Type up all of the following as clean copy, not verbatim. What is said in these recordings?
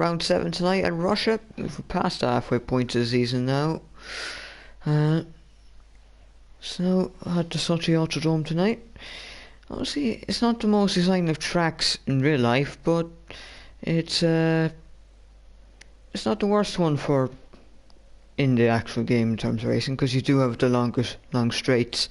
round 7 tonight in Russia. We've passed the halfway point of the season now. So, I had the Sochi Autodrome tonight. Obviously, it's not the most exciting of tracks in real life, but it's not the worst one for in the actual game in terms of racing, because you do have the long straights.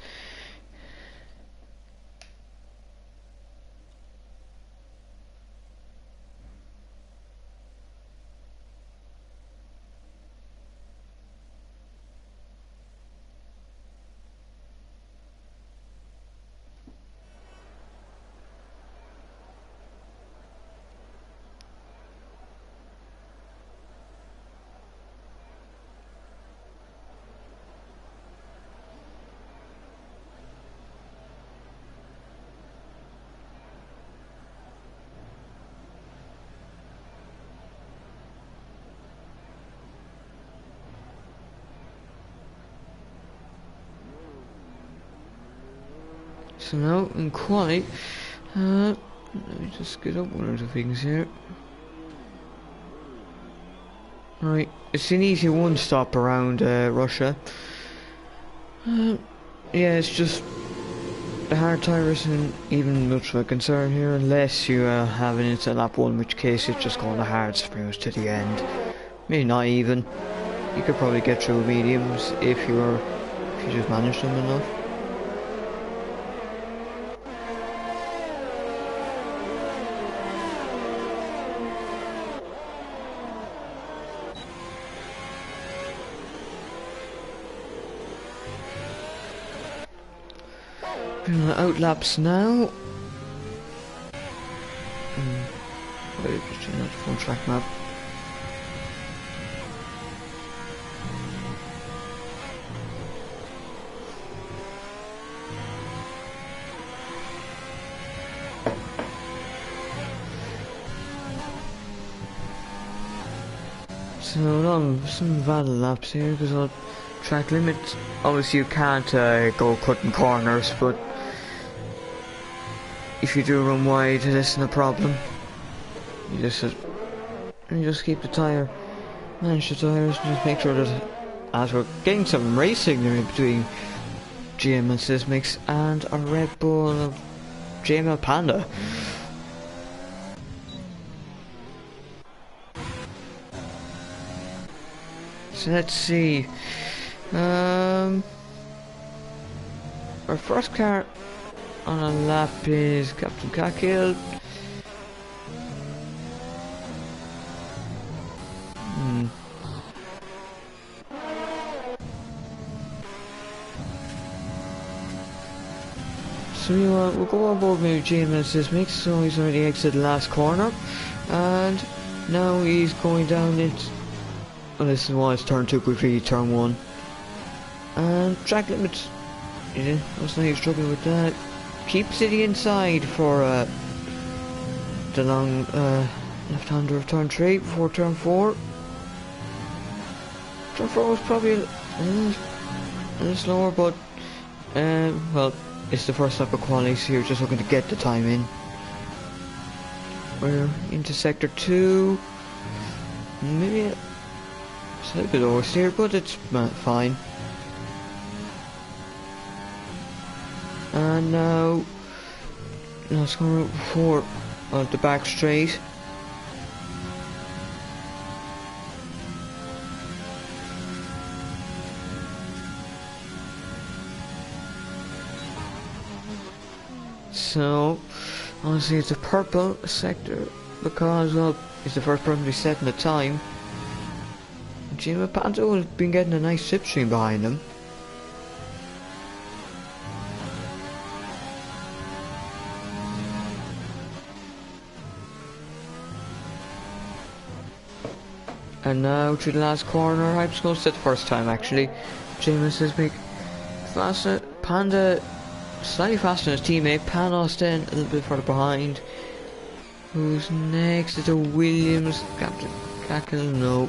So now in quali, let me just get up one of the things here. Right, it's an easy one stop around Russia. Yeah, it's just the hard tyre isn't even much of a concern here, unless you have it into lap 1, in which case it's just going the hards pretty much to the end. Maybe not even. You could probably get through mediums if you just manage them enough. Out laps now. Wait, just turn out the full track map. So long, some valid laps here because of track limits. Obviously you can't go cutting corners, but if you do run wide, it isn't a problem. You just keep the tyre, manage the tyres, and just make sure that as we're getting some racing there in between GM and Sysmix and a Red Bull of JML Panda. So let's see. Our first car on a lap is Captain Kakil. So we'll go on board with GMS Sysmix. So he's already exited the last corner, and now he's going down it. Well, this is why it's turn 2 quickly, turn 1. And track limits. Yeah, I was not struggling with that. Keeps it inside for the long left-hander of turn 3 before turn 4. Turn 4 was probably a little slower, but well, it's the first lap of quali, so you're just looking to get the time in. We're into sector 2. Maybe it's a little bit oversteer, but it's fine. And now let's go route 4 on the back straight. So honestly, it's a purple sector because, well, it's the first person to be setting the time. Jimmy Panto has been getting a nice slipstream behind him. And now to the last corner. I'm just going to set the first time actually. James is big. Faster. Panda slightly faster than his teammate. Panos then a little bit further behind. Who's next? It's a Williams. Captain Cackle, no.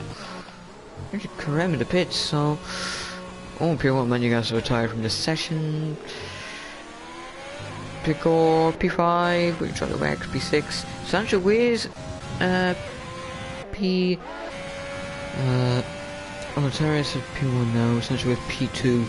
Actually, Karem in the pits, so I won't appear what man you guys are retired from this session. Pick or P5, we try to go back to P6. Sancho Wiz P. Oh, Terrace is P1 now, essentially with P2.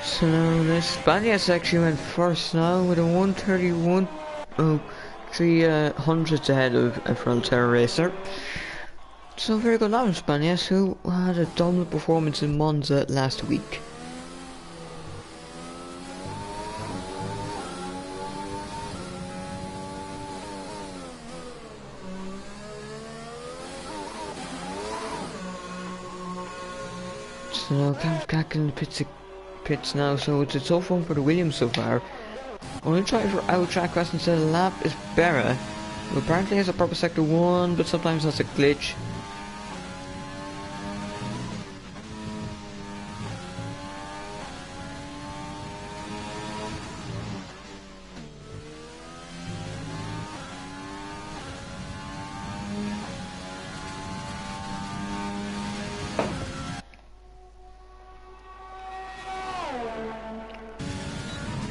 So now this Spanias actually went first now with a 131, 300 ahead of Frontera Racer. So very good lap from Spanias, who had a dominant performance in Monza last week. So now Cam's back in the pits now, so it's a tough one for the Williams so far. Only try for out track rest instead of lap is Berra, who apparently has a proper sector 1, but sometimes has a glitch.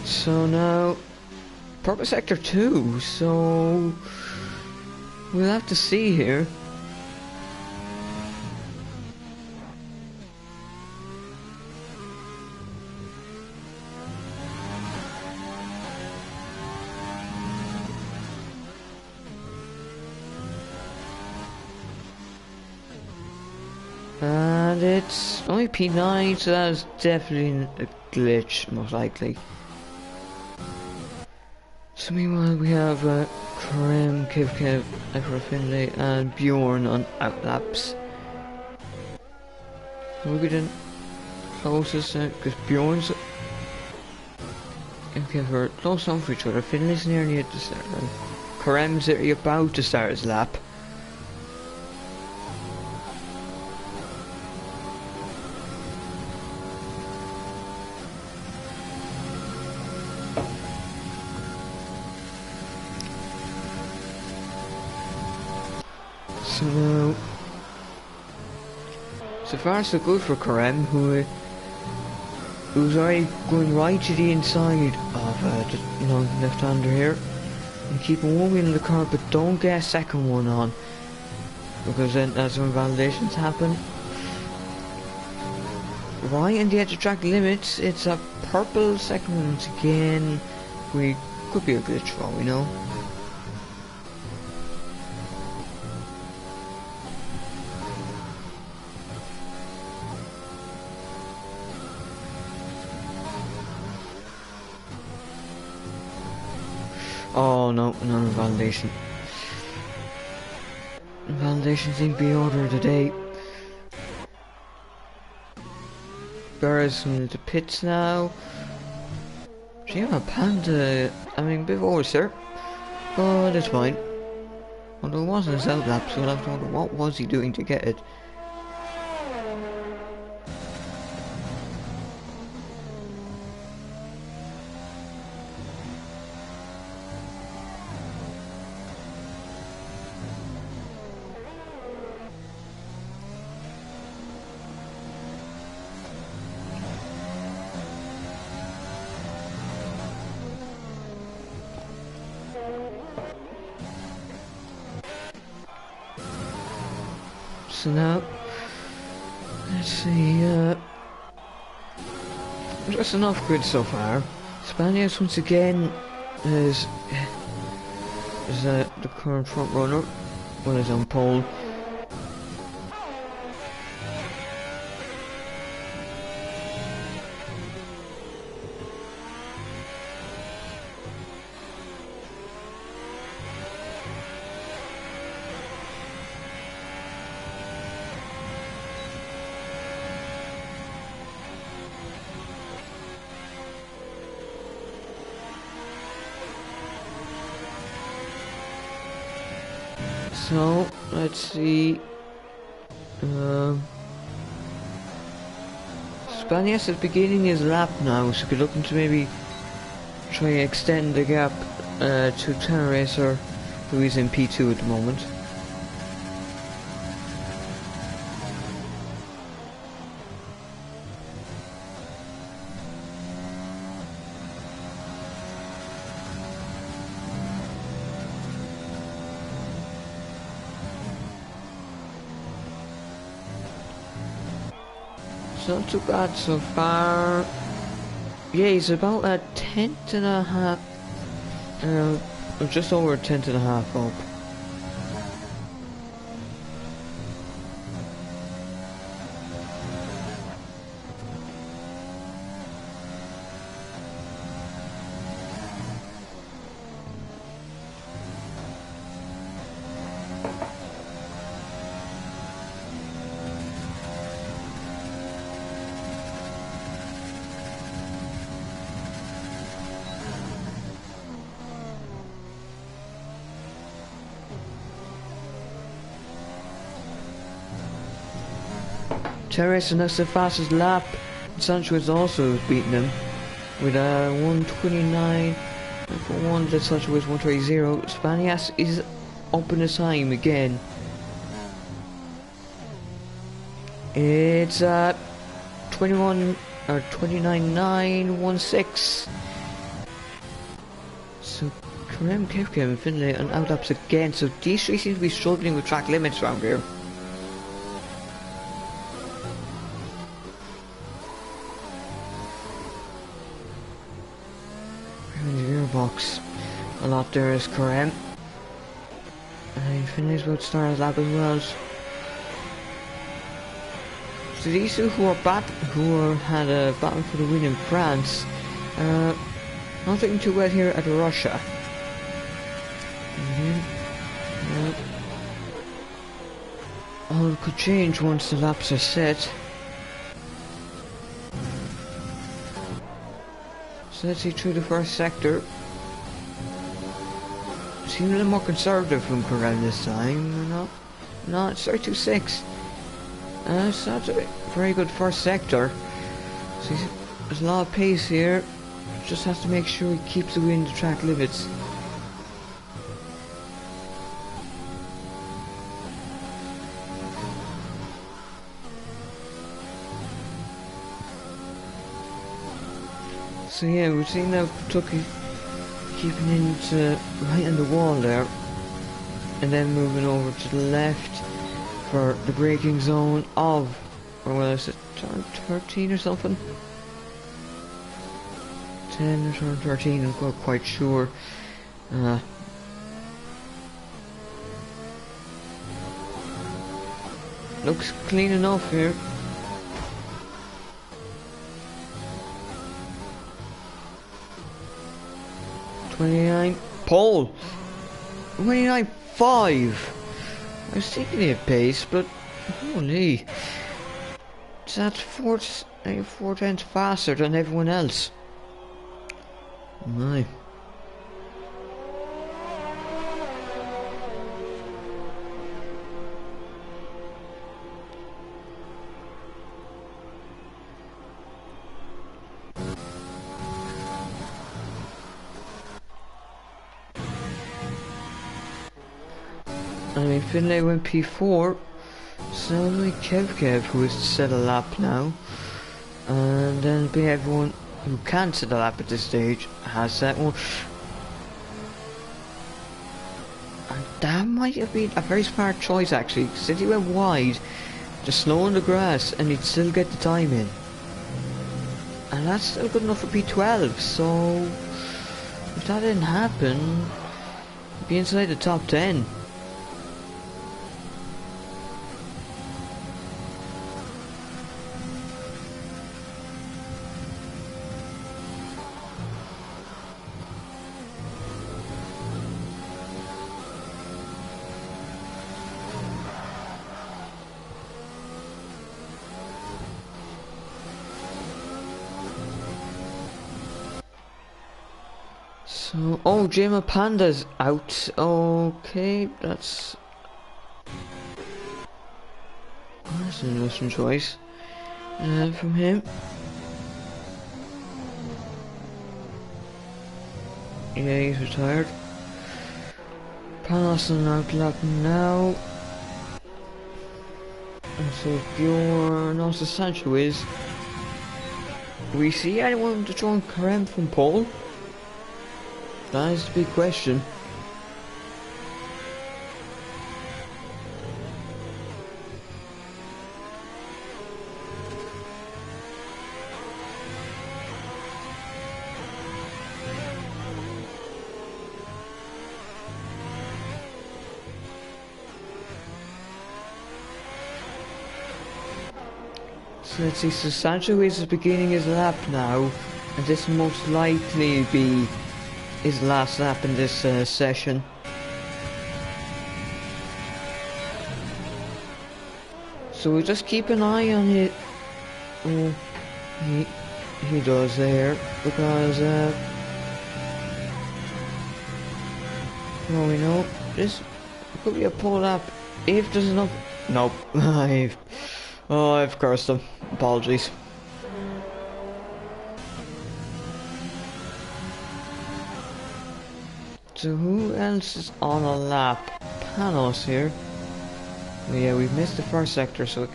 So now, proper sector 2, so we'll have to see here. And it's only P9, so that is definitely a glitch, most likely. So meanwhile we have Krem, Kev, Finlay and Bjorn on outlaps. We're getting closest because Bjorn's and Kev are close on for each other. Finlay's nearly at the start and Krem's about to start his lap. So now, so far so good for Karem, who's already going right to the inside of the left-hander here, and keeping one wheel in the car, but don't get a second one on, because then that's when validations happen. Right in the edge of track limits, it's a purple second one once again. We could be a glitch for all we know. Oh no, no validation. Validation seems to be ordered today. Barra's in the pits now. Gee, Panda, I mean, a bit of oversteer, but it's fine. Although it wasn't his out lap, so I have to wonder what was he doing to get it. So now, let's see, just an off grid so far. Spanias once again is the current front runner when he's on pole. So let's see. Banias is beginning his lap now, so we're looking to maybe try and extend the gap to Tenor Racer, who is in P2 at the moment. It's not too bad so far. Yeah, he's about a tenth and a half, just over a tenth and a half up. Terrace, and that's the fastest lap. Sancho is also beating him with 1:29.1. That Sancho is 1:30. Spanias is up in the time again. It's 21 or 29.916. So Kerem, Kevkem and Finlay and outlaps again. So these three seem to be struggling with track limits around here. Box a lot there is Kerem, and Finlay's about to start his lap as well. So these two who had a battle for the win in France, not looking too well here at Russia. All could change once the laps are set. So let's see through the first sector. Seems a little more conservative from Kerem this time, or not? No, it's 32.6. So that's a very good first sector. So there's a lot of pace here. Just has to make sure he keeps within the track limits. So yeah, we've seen now Kentucky keeping into right on the wall there, and then moving over to the left for the braking zone of, or well, is it turn 13 or something? 10 or turn 13, I'm not quite sure. Looks clean enough here. Pole 29.5. I was thinking he had pace, but holy, that's 4 tenths faster than everyone else. My. I mean, Finlay went P4, so only Kev who is to set a lap now, and then be everyone who can set a lap at this stage has set one. And that might have been a very smart choice actually, since he went wide, just slow on the grass, and he'd still get the time in. And that's still good enough for P12, so if that didn't happen, he'd be inside the top 10. So, oh, Jama Panda's out. Okay, that's an interesting choice from him. Yeah, he's retired. Panos on outlap now. And so Bjorn also Sancho is. Do we see anyone to join Karen from pole? That is the big question. So let's see, so Sancho is beginning his lap now, and this will most likely be his last lap in this session. So we'll just keep an eye on it. Oh, he does there, because well, we know this could be a pull lap if there's enough. Nope. I've cursed him. Apologies. So who else is on a lap? Panos here. Oh yeah, we've missed the first sector, so I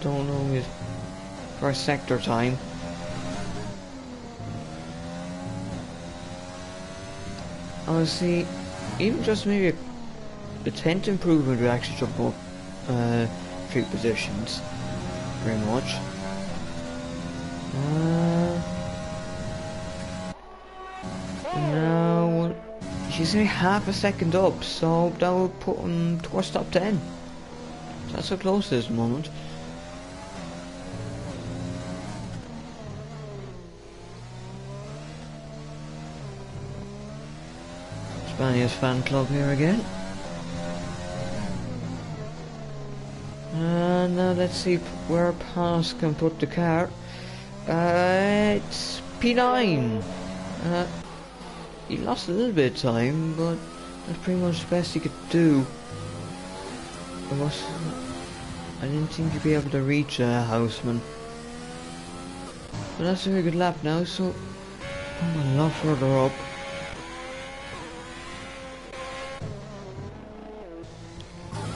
don't know his first sector time. Honestly, even just maybe a 10th improvement would actually jump up 3 positions. Very much. Now he's only half a second up, so that will put him towards top 10. That's so close this moment. Spania's fan club here again. And now let's see where Panos can put the car. It's P9. He lost a little bit of time, but that's pretty much the best he could do. I didn't think he'd be able to reach Houseman. But that's a very good lap now, so I'm a lot further up.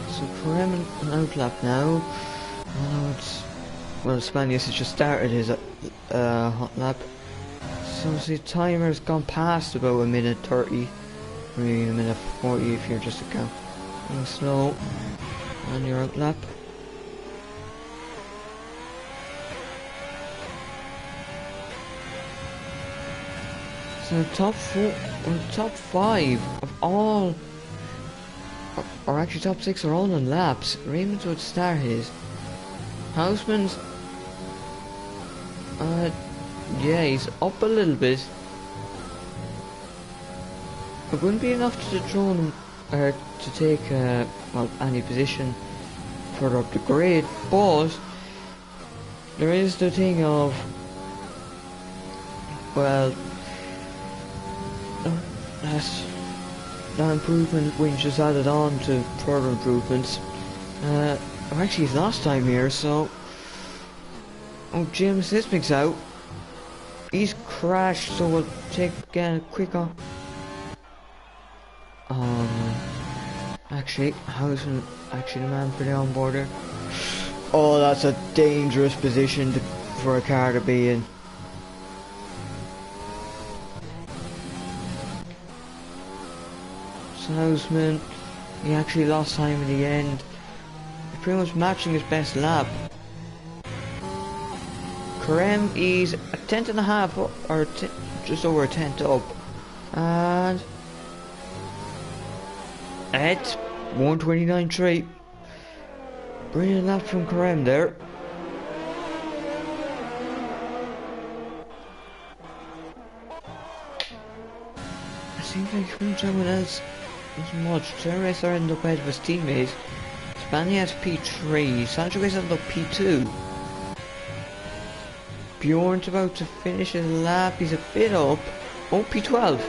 So Karem an outlap now. Well, Spanius has just started his hot lap. So the timer's gone past about a minute 30. Maybe a minute 40 if you're just going slow on your outlap. So top 5 of all, or actually top 6 are all on laps. Raymond's would start his. Houseman's, yeah, he's up a little bit. It wouldn't be enough to drone him, or to take well, any position further up the grid, but there is the thing of, well, that improvement when just added on to further improvements. Actually his last time here, so James Sismick's out. He's crashed, so we'll take again a quick on. Actually, Houseman, actually the man for the onboarder. Oh, that's a dangerous position for a car to be in. So Houseman, he actually lost time in the end. He's pretty much matching his best lap. Karem, he's a 10th and a half up, or just over a 10th up. And at 1:29.3. Brilliant lap from Karem there. It seems like pretty much everyone else is much. Terrace are ended up ahead of his teammates. Spani has P3, Sancho is ended up P2. Bjorn's about to finish his lap, he's a bit up. Oh, P12.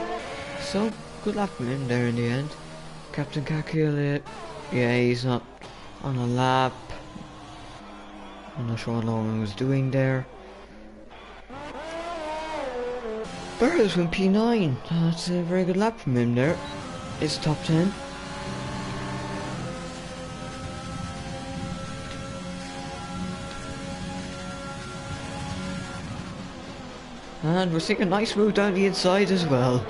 So, good luck from him there in the end. Captain Kakil, yeah, he's not on a lap. I'm not sure what Lauren was doing there. Burrows went P9. That's a very good lap from him there. It's top 10. And we're seeing a nice move down the inside as well.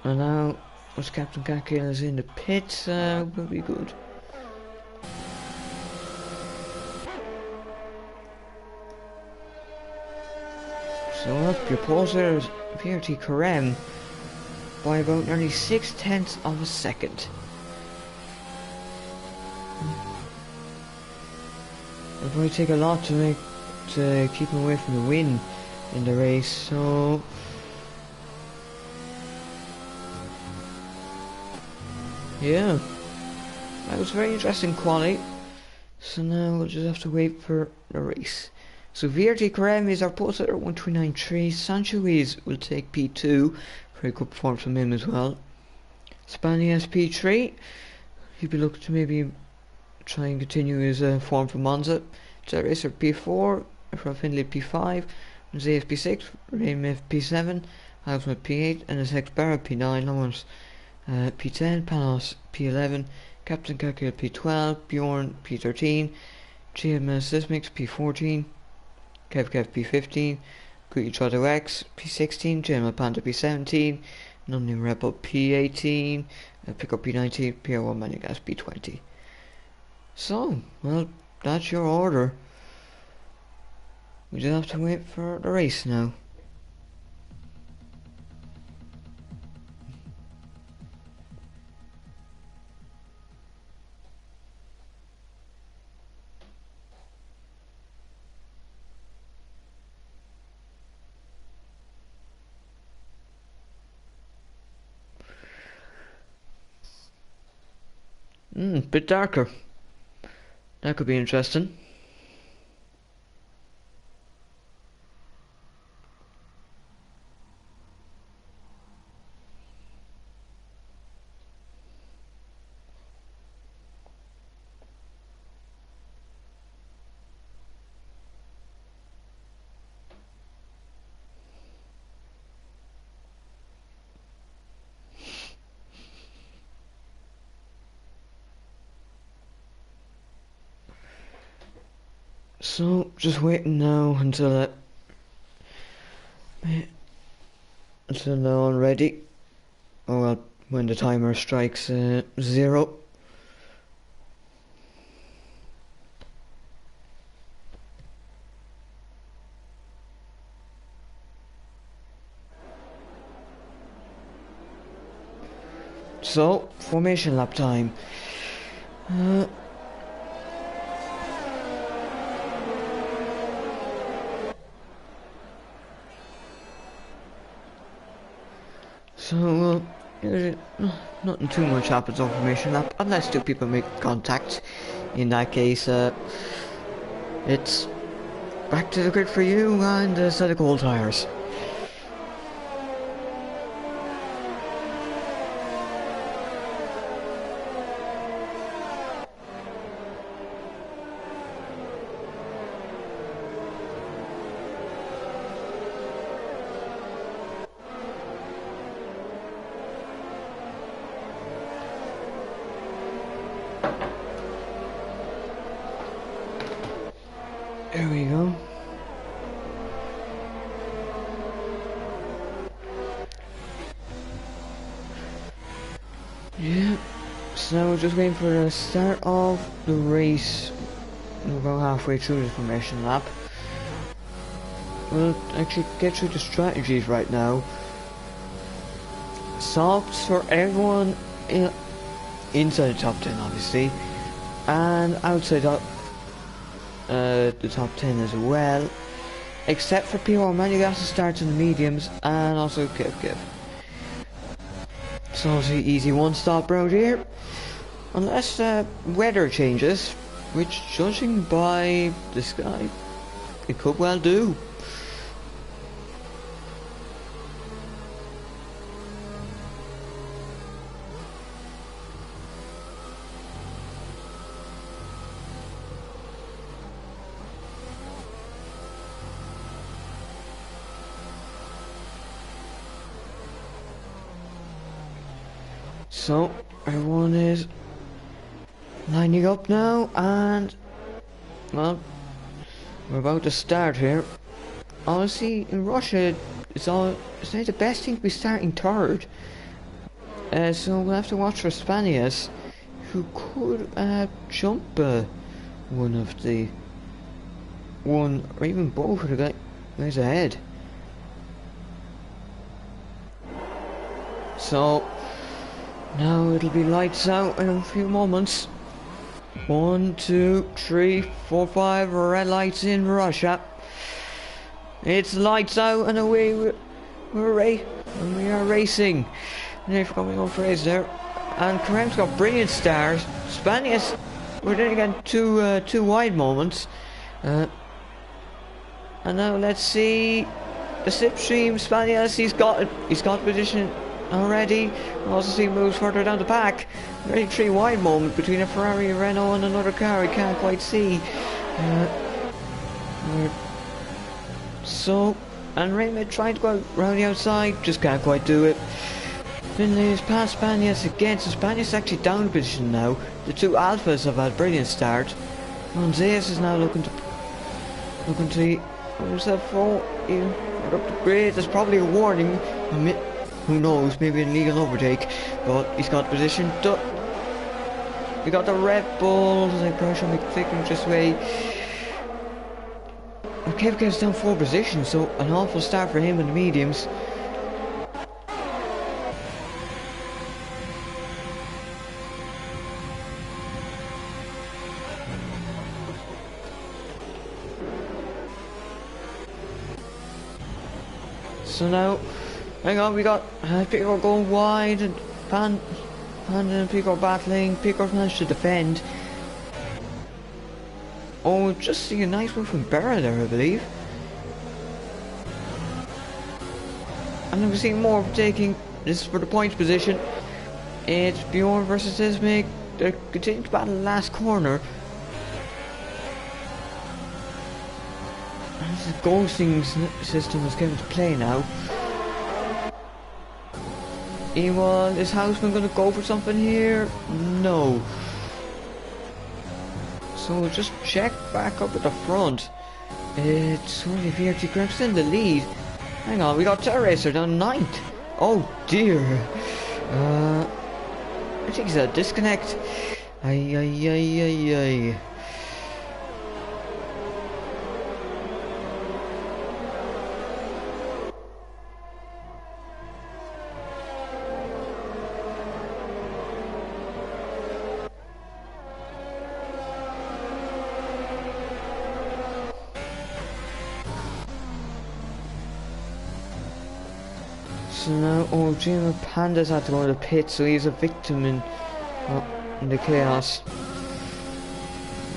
And now, as Captain Kakil is in the pit, will be good. So up your pause there is VRT Karem by about nearly 6/10 of a second. It'll probably take a lot to keep him away from the win in the race, so yeah, that was very interesting quality. So now we'll just have to wait for the race. So VRT Karem is our pole sitter 129.3. Sancho will take P2, very good performance from him as well. Spani has P3. He'd be looking to maybe try and continue his form from Monza. Jet Racer P4, from Finley P5, Zayas P6, Raymith P7, Alvin P8, and his ex Barra P9, Lawrence P10, Panos P11, Captain Kakil P12, Bjorn P13, GMS Sismix P14, Kev P15, Guti Trotto X P16, JML Panda P17, Nunny Rebel P18, Pickup P19, PR1 Manugas P20. So, well, that's your order. We just have to wait for the race now. Bit darker. That could be interesting. So, just waiting now until now I'm ready. Oh well, when the timer strikes 0. So, formation lap time. So, nothing too much happens on formation lap, unless two people make contact. In that case, it's back to the grid for you and a set of cold tires. There we go. Yeah, so we're just waiting for the start of the race. We're about halfway through the formation lap. We'll actually get through the strategies right now. Softs for everyone inside the top 10 obviously, and outside the top 10 as well, except for PR Manugas starts in the mediums and also Kiv. It's obviously easy one stop round here, unless weather changes, which judging by the sky, it could well do. So everyone is lining up now, and well, we're about to start here. Honestly, in Russia, it's not the best thing to be starting third. So we'll have to watch for Spanias, who could jump one or even both of the guys ahead. So now it'll be lights out in a few moments. 1, 2, 3, 4, 5 red lights in Russia. It's lights out and away we are racing. And I forgot my own phrase there. And Karem's got brilliant stars. Spanias, we're then again two wide moments. And now let's see the slipstream. Spanias, he's got position already. We also see moves further down the pack. Very 3 wide moment between a Ferrari, a Renault and another car. We can't quite see. So, and Raymond trying to go around the outside, just can't quite do it. Finlay is past Spanias again, so Spanias actually down position now. The 2 Alphas have had a brilliant start. Monzes is now looking to himself up the grid. There's probably a warning. Who knows, maybe an illegal overtake, but he's got position. We got the Red Bull, as I pressure McFicken this way. Kev gets down 4 positions, so an awful start for him in the mediums. So now, hang on, we got Pico going wide and Pan and Pico battling. Pico managed to defend. Oh, just see a nice one from Berra there, I believe. And then we see more taking this for the points position. It's Bjorn versus Ismik. They're continuing to battle the last corner. And this ghosting system is coming to play now. Is Houseman going to go for something here? No. So we'll just check back up at the front. It's only VRT Grips in the lead. Hang on, we got Terra Racer down 9th. Oh dear. I think he's a disconnect. Ay. So now, Jim Panda's had to go to the pit, so he's a victim in the chaos.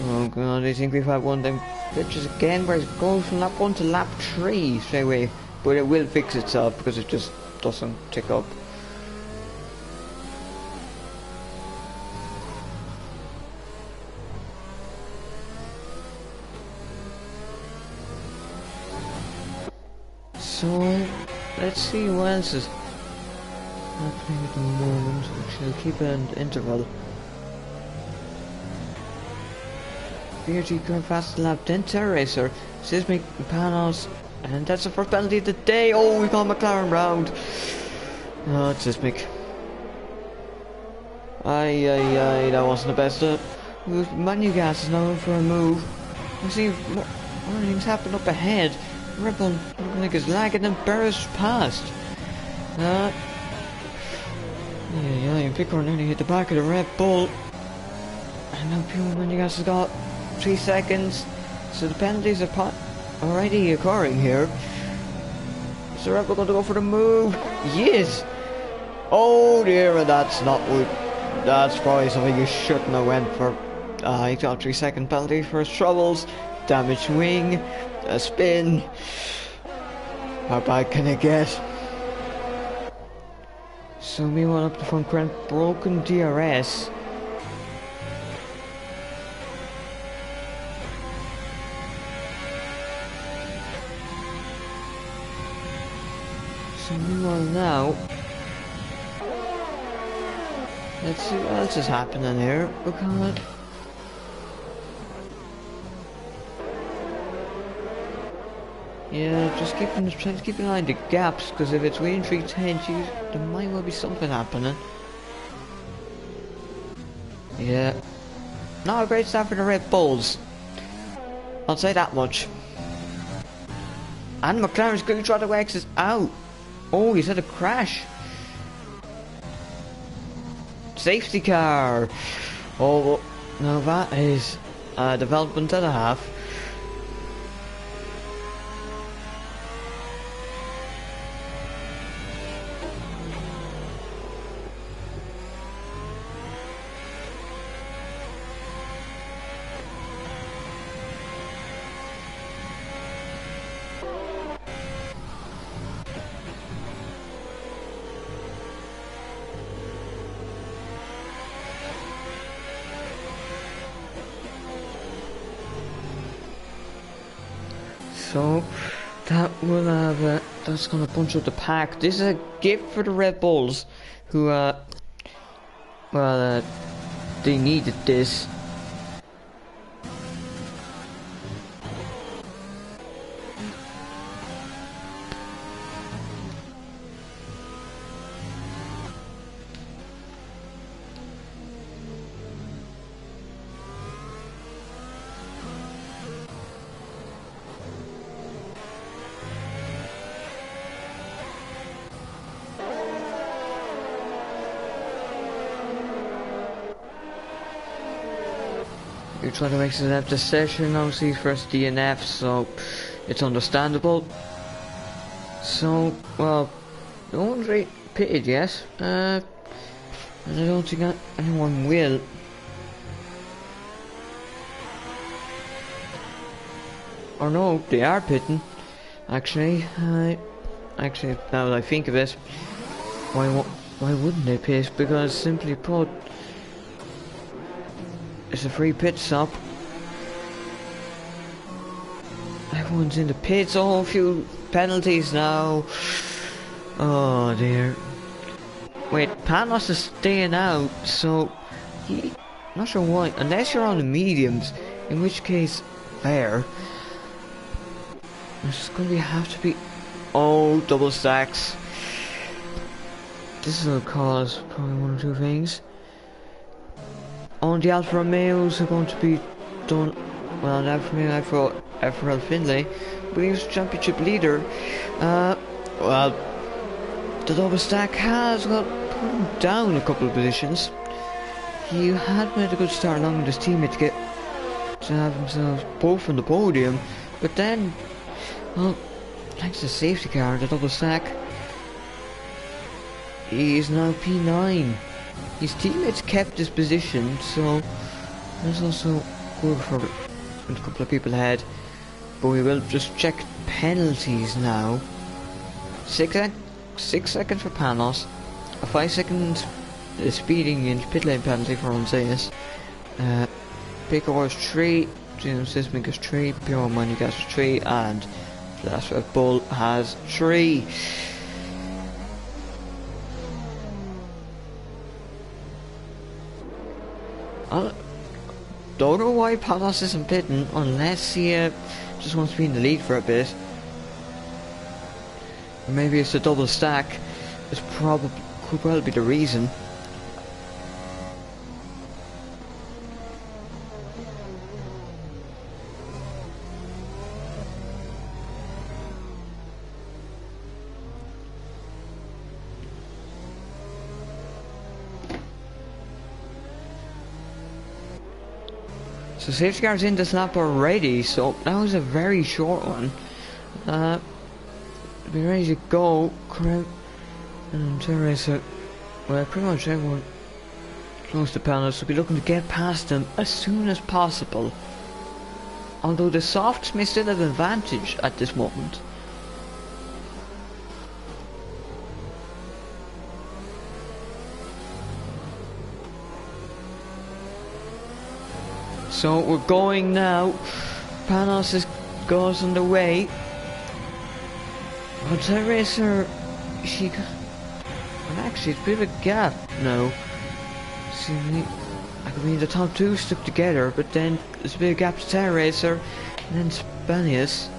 Oh god, I think we've had one of them glitches again where it goes from lap 1 to lap 3 straight away. But it will fix itself because it just doesn't tick up. So, let's see what else is happening at the moment. Actually, I'll keep it an interval. VRG going fast lap, then Terra Racer, Sismic Panos, and that's the first penalty of the day. Oh, we got McLaren round. Oh, it's Sismic. Aye, that wasn't the best. Manugas is now in for a move. I see more things happen up ahead. Rebel looking like it's lagging and Barris passed. And Pickor nearly hit the back of the Red Bull. And now Puma Manugas has got 3 seconds. So the penalties are already occurring here. Is the Red Bull going to go for the move? Yes! Oh dear, and that's not what... That's probably something you shouldn't have went for. He got 3-second penalty for his troubles. Damaged wing. A spin. How bad can it get? So meanwhile up the front grand broken DRS. So meanwhile now Let's see what else is happening here, because... Yeah, just trying to keep an eye on the gaps, because if it's within 310, geez, there might well be something happening. Yeah. Not a great start for the Red Bulls. I'll say that much. And McLaren's going to try to exit out. Oh, he's had a crash. Safety car. Oh, now that is a development and a half. So that will have that's gonna punch up the pack. This is a gift for the Red Bulls, who they needed this. You're trying to exit out the session, obviously first DNF, so it's understandable. So, well, no one's really pitted yet, and I don't think anyone will. Or no, they are pitting, actually. Actually, now that I think of it, why wouldn't they pit? Because simply put, it's a free pit stop. Everyone's in the pits. Oh, a few penalties now. Oh dear. Wait, Panos is staying out, so not sure why. Unless you're on the mediums, in which case, fair. It's going to have to be. Oh, double stacks. This will cause probably one or two things. On the Alfa Romeos are going to be done. Well, an Alfa Romeo FRL Finlay, Williams Championship leader. Well, the double stack has put him down a couple of positions. He had made a good start along with his teammate to have himself both on the podium, but then, well, thanks to the safety car, the double stack, he is now P9. His teammates kept his position, so that's also good for a couple of people ahead. But we will just check penalties now. 6 seconds for Panos, a 5-second speeding in pit lane penalty for Unzayas. Pico is 3, James Sismic is 3, Pure Money Gas is 3, and the last Red Bull has 3. Don't know why Panos isn't pitting unless he just wants to be in the lead for a bit. Or maybe it's a double stack. It's probably could well be the reason. So safety car's in this lap already, so that was a very short one. Be ready to go. And Teresa, well, pretty much everyone close to Panos will be looking to get past them as soon as possible. Although the softs may still have an advantage at this moment. So we're going now. Panos goes on the way. But Teresa, well, actually it's a bit of a gap now. See me? I mean, the top two stuck together, but then there's a big gap to Terra Racer, and then Spanius.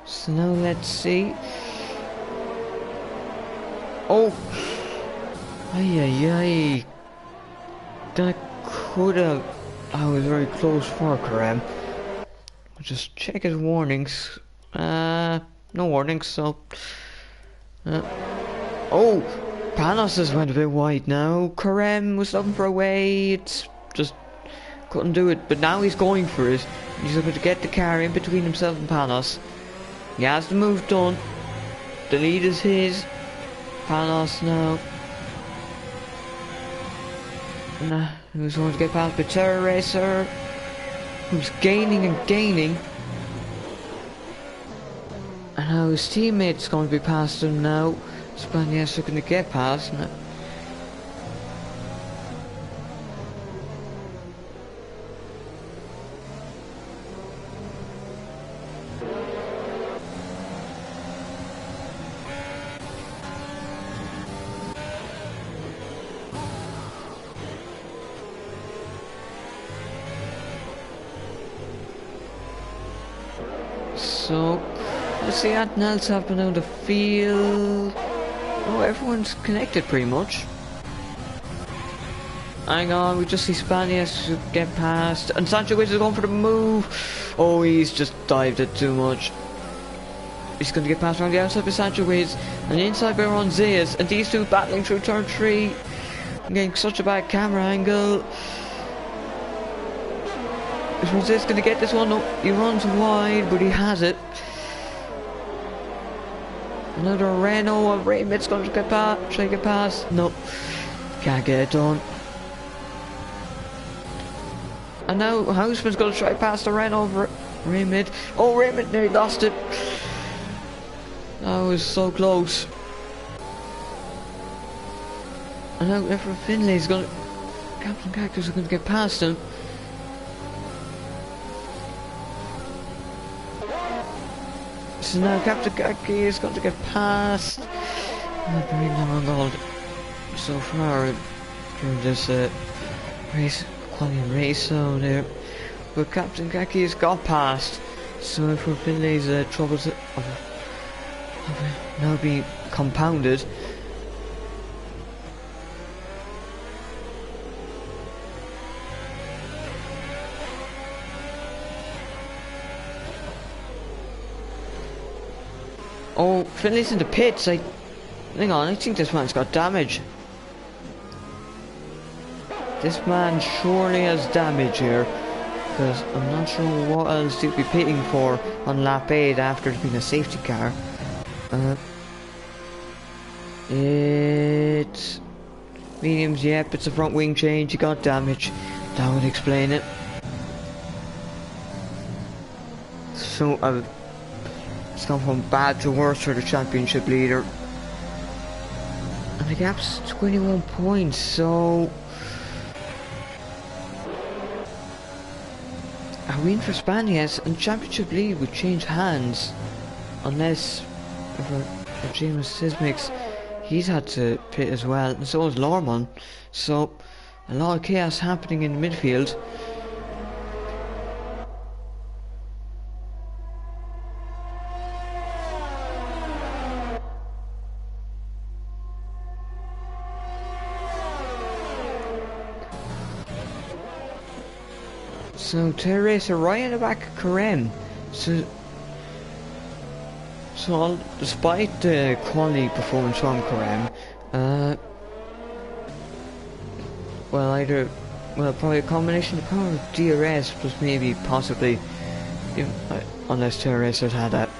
So now let's see. Oh! Ay ay ay. That could have. I was very close for Karam. Just check his warnings. No warnings, so. Oh! Panos has went a bit wide now. Karam was looking for a way. It's just couldn't do it. But now he's going for it. He's looking to get the car in between himself and Panos. He has the move done. The lead is his. Panos now. Nah, who's going to get past the Terra Racer? Who's gaining and gaining. And now his teammate's going to be past him now. Spanias are going to get past now. So, let's see anything else happening on the field. Oh, everyone's connected pretty much. Hang on, we just see Spanias get past. And Sancho is going for the move. Oh, he's just dived it too much. He's going to get past around the outside with Sancho Wiz. And inside by Ron Zayas. And these two battling through turn 3. I'm getting such a bad camera angle. Is Ron Zayas going to get this one? No, he runs wide, but he has it. Another Renault. Raymond's going to get past. Try to get past. No, can't get it done. And now Houseman's going to try past the Renault. Raymond. Oh, Raymond nearly lost it. That was so close. And now Efra Finlay's going to... Captain Cactus is going to get past him. So now Captain Kaki is going to get past. Not very long gold so far through this race, qualifying race so there. But Captain Kaki has got past. So for Finlay's troubles have now been compounded. Oh, Finlay's in the pits. Hang on, I think this man's got damage. This man surely has damage here. Because I'm not sure what else he'd be pitting for on lap 8 after there's been a safety car. It's... mediums, yep, it's a front wing change, he got damage. That would explain it. So, it's gone from bad to worse for the championship leader. And the gap's 21 points, so... a win for Spanias and championship lead would change hands. Unless, for James Sismix, he's had to pit as well, and so has Lorman. So, a lot of chaos happening in the midfield. So Terra Racer right in the back of Karen. So despite the quality performance from Karen, probably a combination of power of DRS plus maybe possibly, unless Terra Racer had that.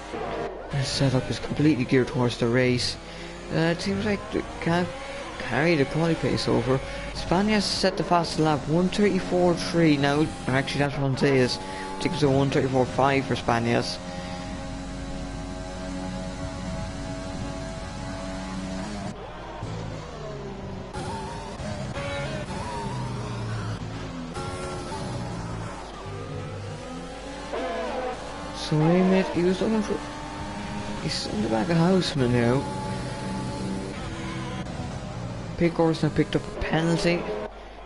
His setup is completely geared towards the race. It seems like they can't carry the quality pace over. Spanias set the fastest lap 1:34.3 now. Actually, that's what it is. I think it's a 1:34.5 for Spanias. So Raymond, he was looking for He's in the back of Houseman now. Pickors now picked up a penalty.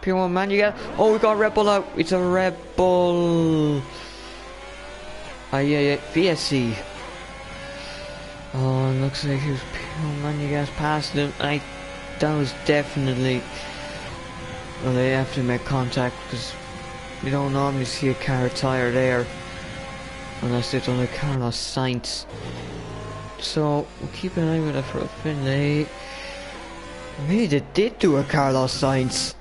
P1 man, you get. Oh, we got Red Bull out. It's a Red Bull. Ah, yeah, VSC. Oh, it looks like it was P1 man, you guys passed him. That was definitely. Well, they have to make contact because we don't normally see a car tire there unless it's on a Carlos Sainz. So we'll keep an eye with it for a Finlay. Maybe they did do a Carlos Sainz.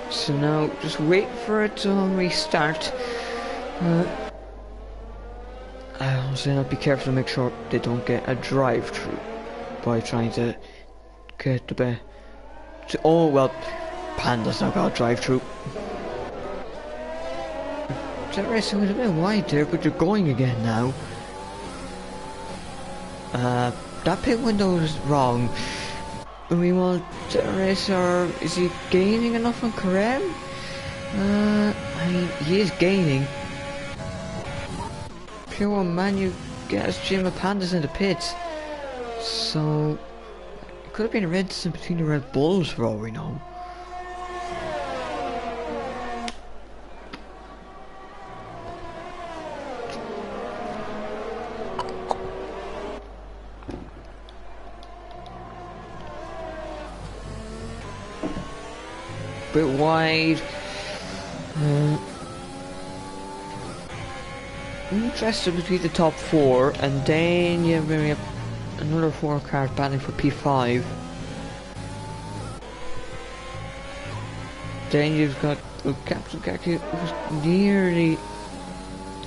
So now just wait for it to restart. I honestly have to be careful to make sure they don't get a drive-through by trying to get the best. Oh well, Panda's now got a drive-through. That racing was a bit wide there, but you're going again now. That pit window is wrong. Meanwhile, Racer, is he gaining enough on Karem? I mean, he is gaining. Pure One Manu gets Jim Pandas in the pits. So, it could have been a race between the Red Bulls for all we know. Bit wide. Interested between the top four, and then you have another 4 cars battling for P5. Then you've got Captain Gaki, who's nearly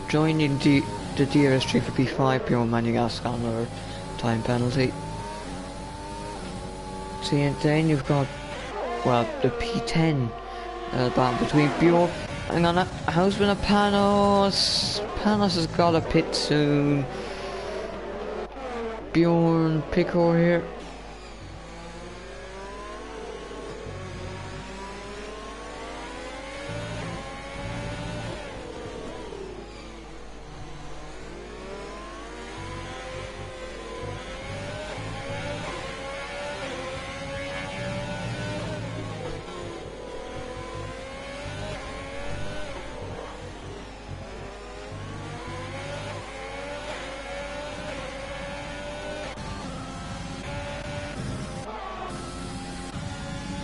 joining the DRS3 for P5. Pure Manugas got another time penalty. See, and then you've got, well, the P10 battle between Bjorn. Hang on, Houseman and Panos. Panos has got a pit soon. Bjorn, Pickor here.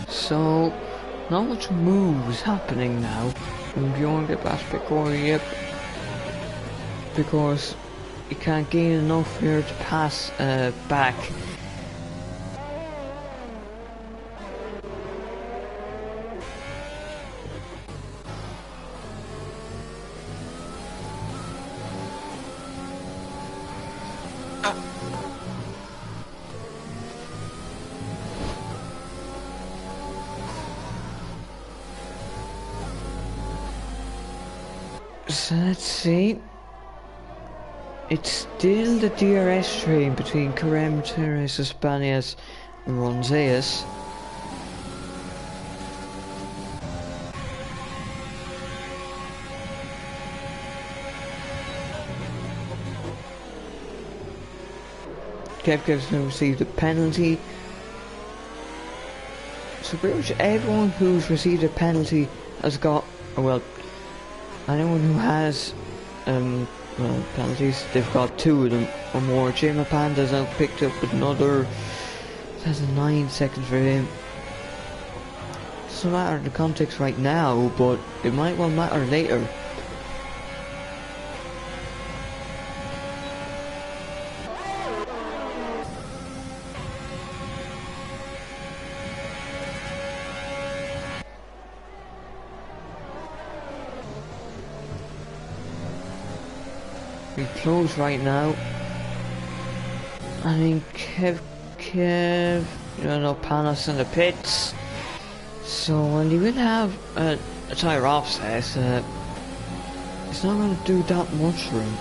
So, not much moves happening now. And Bjorn get past Pickor, yep. Because you can't gain enough here to pass back. So let's see. It's still the DRS train between Karem, Teres, Espanias and Ronzales. Kevkev's now received a penalty. So pretty much everyone who's received a penalty has got, well, anyone who has well, penalties, they've got 2 of them or more. Jima Panda's now picked up another. That's 9 seconds for him. Doesn't matter the context right now, but it might well matter later. We're close right now. I mean, Kev, you know, Panos in the pits. So, and he will have a tire offset, it's not going to do that much for him.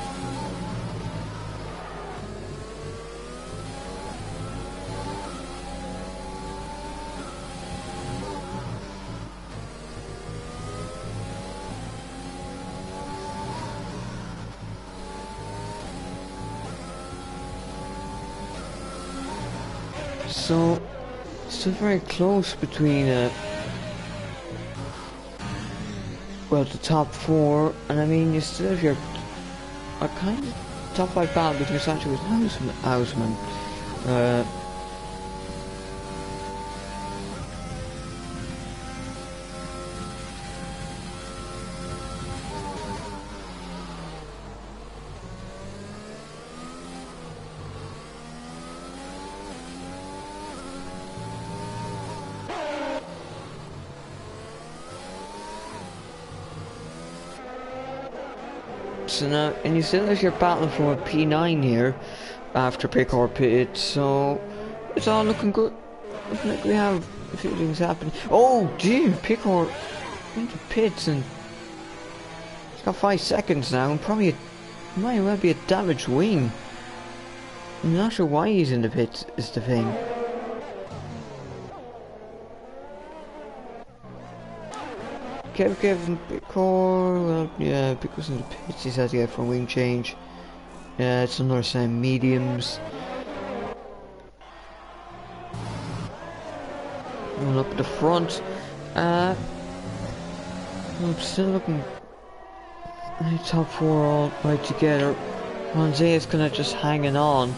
So, still very close between, well, the top 4, and I mean, you still have your, a kind of top 5 battle between Sancho and Houseman. So now, and you still have your battle for a P9 here after pick or pit, so it's all looking good. Looking like we have a few things happening. Oh, gee, pick or into pits, and he's got 5 seconds now, and probably might well be a damaged wing. I'm not sure why he's in the pits, is the thing. Kevin Picor, well, yeah, because in the pits he's had to get for a wing change. Yeah, it's another set of mediums. Going up at the front. I'm still looking at top 4 all right together. Jose is kind of just hanging on.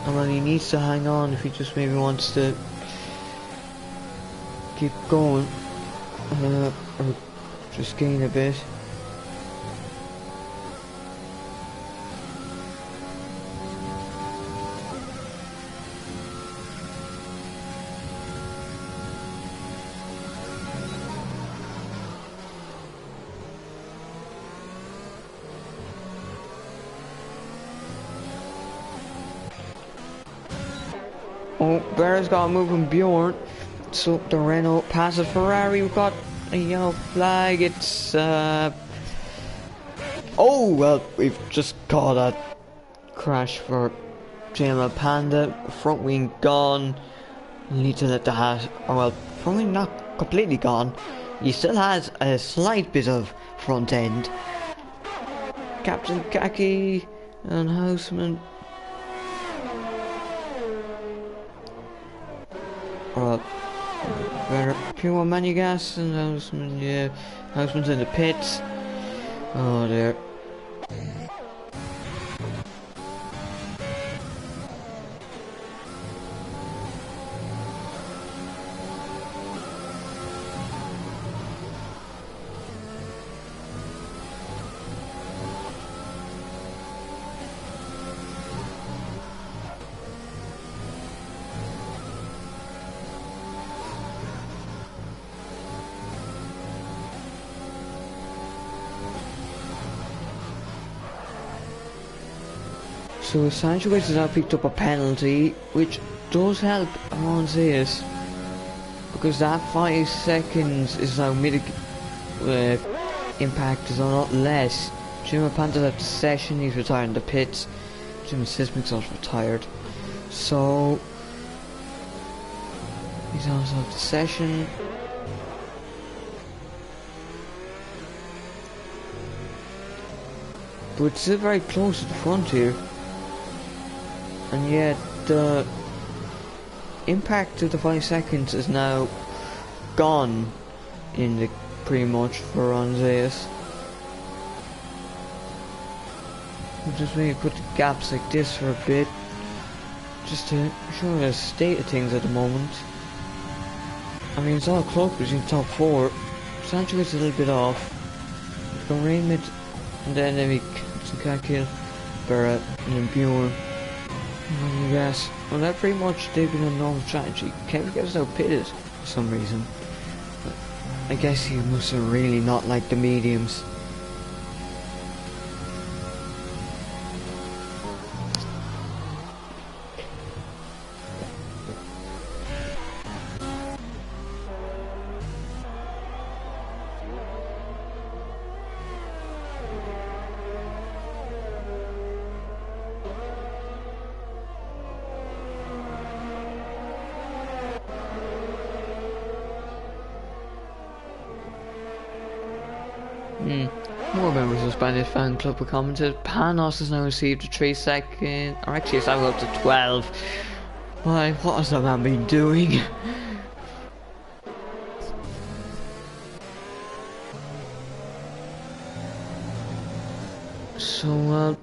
And well, he needs to hang on if he just maybe wants to keep going, or just gain a bit. Oh, Bear's got a move from Bjorn. So the Renault passes Ferrari. We've got a yellow flag. It's oh well, we've just caught a crash for JML Panda. Front wing gone. Need to let the hat. Oh well, front wing not completely gone. He still has a slight bit of front end. Captain Kaki and Houseman. Better pure manu gas and Houseman, yeah. Houseman's in the pits. Oh dear. So Sancho has now picked up a penalty, which does help Ronzes, because that 5 seconds is now impact is a lot less. Jim Panta's at the session, he's retiring the pits. Jim Sismic's also retired. So he's also at the session. But it's still very close at the front here. And yet the impact of the 5 seconds is now gone in the pretty much for Ronzes. We'll just maybe put the gaps like this for a bit, just to show the state of things at the moment. I mean, it's all close between the top 4. Sancho is a little bit off. We've got Raymond, and then we can kill Barrett and then Bjorn. Yes, well that pretty much they've been a normal strategy. Kevin gets outpitted for some reason. But I guess he must have really not liked the mediums. More members of Spanish fan club have commented. Panos has now received a 3-second, or actually it's now up to 12. Why, what has that man been doing? So,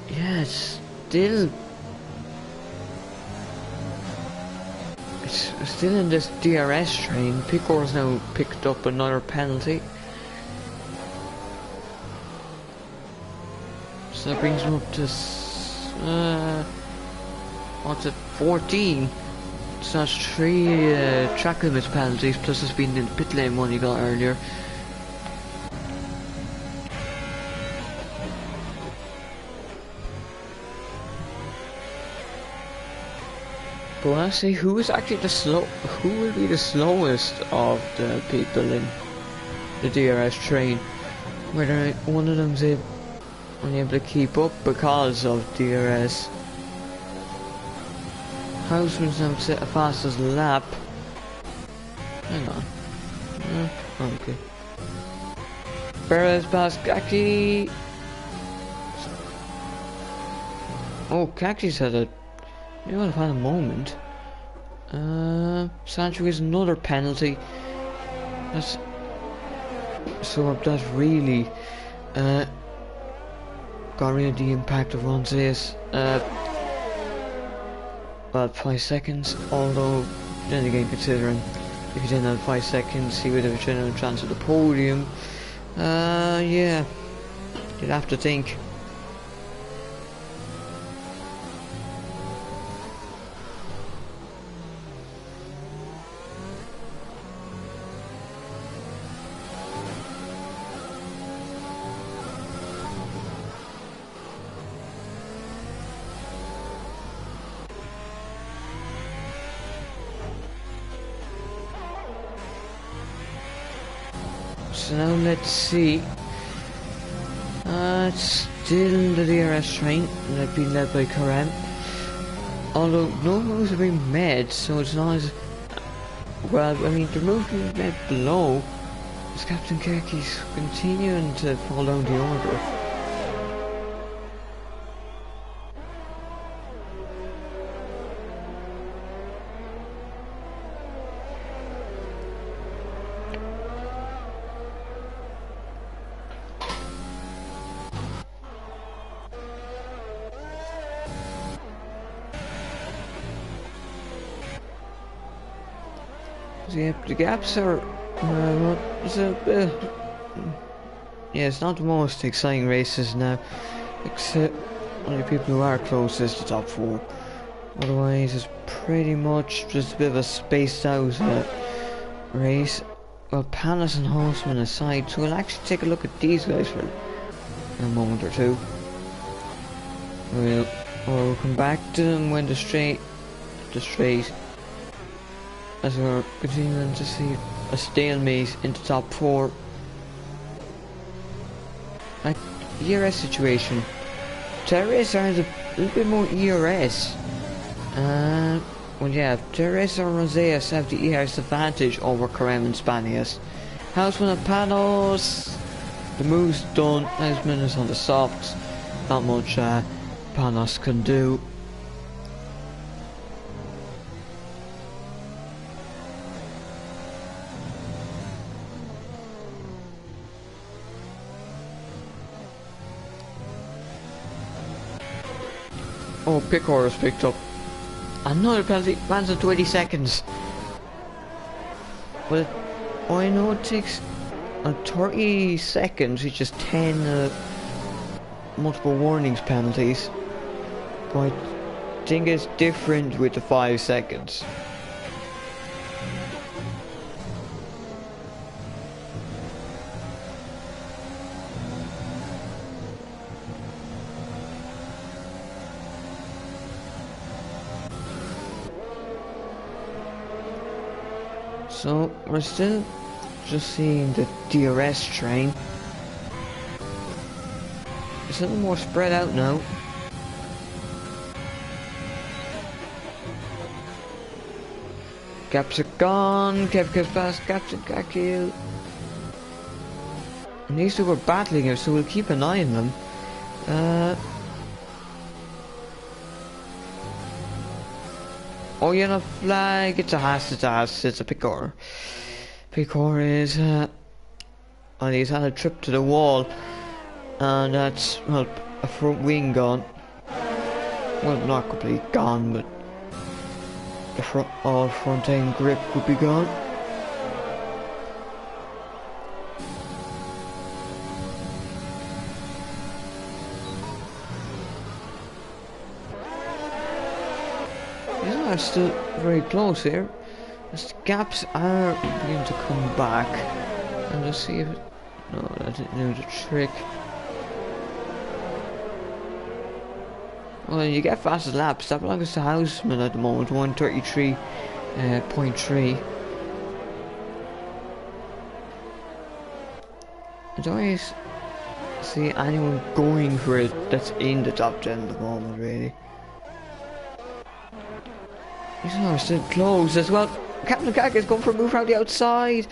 yeah, it's still in this DRS train. Picor's now picked up another penalty. So that brings him up to, what's it, 14? So that's 3 track limits penalties, plus there's been the pit lane one you got earlier. But actually, who is actually who will be the slowest of the people in the DRS train? Whether one of them's only able to keep up because of DRS. Houseman's now set a fastest lap. Hang on. Okay. Perez past Kaki. Oh, Kaki's had a... You would have had a moment. Sancho is another penalty. That's... So that really... got rid of the impact of Ronzes. About 5 seconds, although then again considering if he didn't have 5 seconds he would have a genuine chance at the podium. Yeah, you'd have to think. So now let's see. It's still the DRS train, and they've been led by Karam. Although no moves have been made, so it's not as well. I mean, the moves have been made below. As Captain Kirky's continuing to fall down the order. Yeah, the gaps are, yeah, it's not the most exciting races now, except only people who are closest to top 4. Otherwise, it's pretty much just a bit of a spaced out race. Well, Panis and Horseman aside, so we'll actually take a look at these guys for a moment or two. We'll come back to them when the straight, as we're continuing to see a stalemate into top 4. Like, ERS situation. Terrace are a little bit more ERS. Well yeah, Terrace or Roseas have the ERS advantage over Carem and Spanias. Houseman and Panos. The move's done. Houseman is on the softs. Not much Panos can do. Oh, Picor has picked up another penalty. Man's at 20 seconds. But I know it takes 30 seconds, which is 10 multiple warnings penalties. But I think it's different with the 5 seconds. So we're still just seeing the DRS train. It's a little more spread out now. Gaps are gone. Kev past gaps are kill. And these two are battling here, so we'll keep an eye on them. Oh, yellow flag. It's a Haas, it's a Picor. Picor is, well, he's had a trip to the wall. And that's, well, a front wing gone. Well, not completely gone, but the front end grip would be gone. These are still very close here. The gaps are beginning to come back. And let's see if it... No, that didn't do the trick. Well, you get fastest laps. That belongs to Houseman at the moment, 133.3. I don't really see anyone going for it that's in the top 10 at the moment, really. These are still close as well. Captain Kaka is going for a move around the outside.